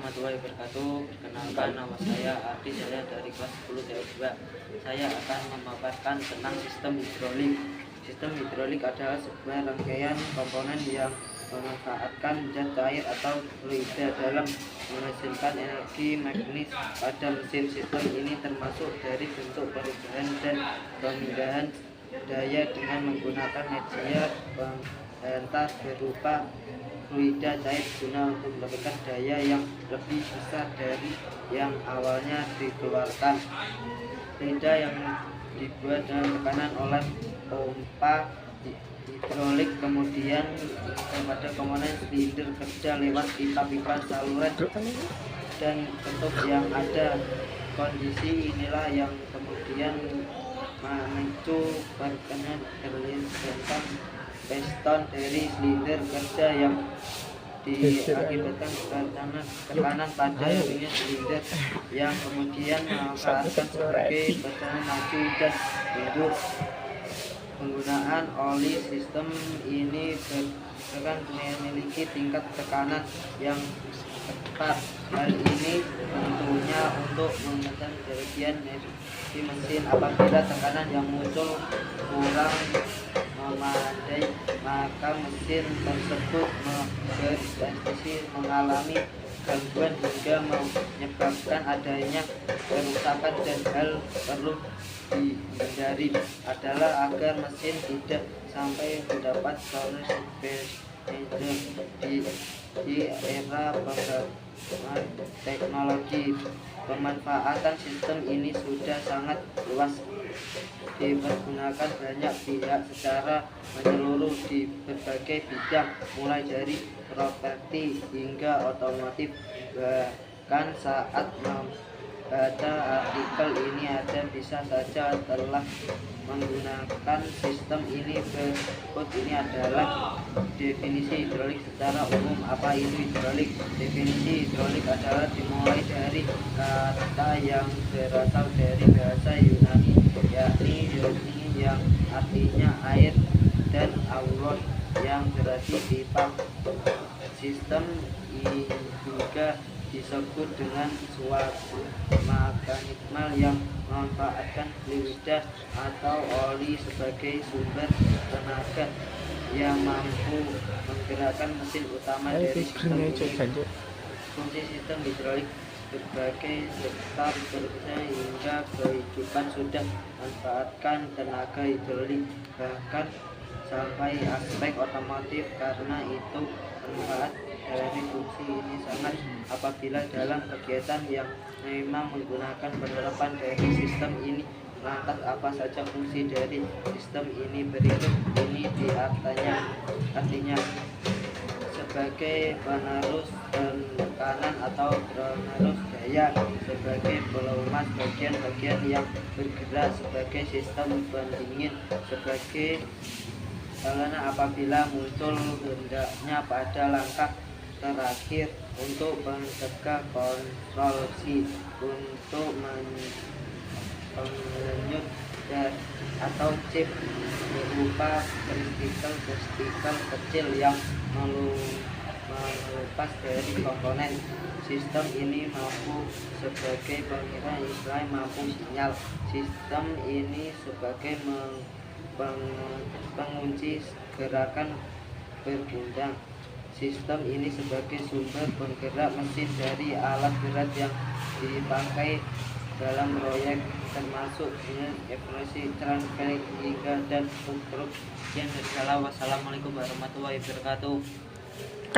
warahmatullahi wabarakatuh. Perkenalkan, nama saya Ardi, saya dari kelas 10 TO2. Saya akan memaparkan tentang sistem hidrolik. Sistem hidrolik adalah sebuah rangkaian komponen yang memanfaatkan zat cair atau fluida dalam menghasilkan energi magnetis pada mesin. Sistem ini termasuk dari bentuk perubahan dan pemindahan daya dengan menggunakan media penghantar berupa fluida cair guna untuk mendapatkan daya yang lebih besar dari yang awalnya dikeluarkan. Fluida yang dibuat dengan tekanan oleh pompa hidrolik kemudian kepada komponen silinder kerja lewat pipa-pipa saluran dan bentuk yang ada. Kondisi inilah yang kemudian memicu pergerakan terlintas piston dari silinder kerja yang diakibatkan tekanan pada unit silinder yang kemudian memanfaatkan sebagai tekanan maju dan mundur. Penggunaan oli sistem ini memiliki tingkat tekanan yang tepat. Hal ini tentunya untuk menekan kerugian di mesin. Apabila tekanan yang muncul kurang memadai, maka mesin tersebut berpotensi mengalami gangguan hingga menyebabkan adanya kerusakan. Dan hal perlu dihindari adalah agar mesin tidak sampai mendapat di era pengembangan teknologi. Pemanfaatan sistem ini sudah sangat luas dipergunakan banyak pihak secara menyeluruh di berbagai bidang, mulai dari properti hingga otomotif. Bahkan saat membaca artikel ini ada bisa saja telah menggunakan sistem ini. Berikut ini adalah definisi hidrolik secara umum. Apa itu hidrolik? Definisi hidrolik adalah dimulai dari kata yang berasal dari bahasa Yunani, yakni hydrogen yang artinya air dan auros yang berarti pipa. Sistem ini juga disebut dengan suatu mekanisme yang memanfaatkan fluida atau oli sebagai sumber tenaga yang mampu menggerakkan mesin utama dari sistem ini. Fungsi sistem hidrolik berbagai sektor bekerja hingga kehidupan sudah memanfaatkan tenaga hidrolik, bahkan sampai aspek otomotif. Karena itu manfaat dari fungsi ini sangat apabila dalam kegiatan yang memang menggunakan penerapan dari sistem ini. Lantas apa saja fungsi dari sistem ini? Berikut ini artinya sebagai penerus tekanan atau penerus daya, sebagai pelumas bagian-bagian yang bergerak, sebagai sistem pendingin, sebagai sarana apabila muncul hendaknya pada langkah terakhir untuk mencegah korupsi, untuk menyut atau chip berupa partikel kecil yang melepas dari komponen. Sistem ini mampu sebagai pengira, istilahnya mampu sinyal. Sistem ini sebagai pengunci gerakan bergendang. Sistem ini sebagai sumber penggerak mesin dari alat berat yang dipakai dalam proyek, termasuk evaluasi transfer hingga dan truk. Sekian dari saya. Wassalamualaikum warahmatullahi wabarakatuh.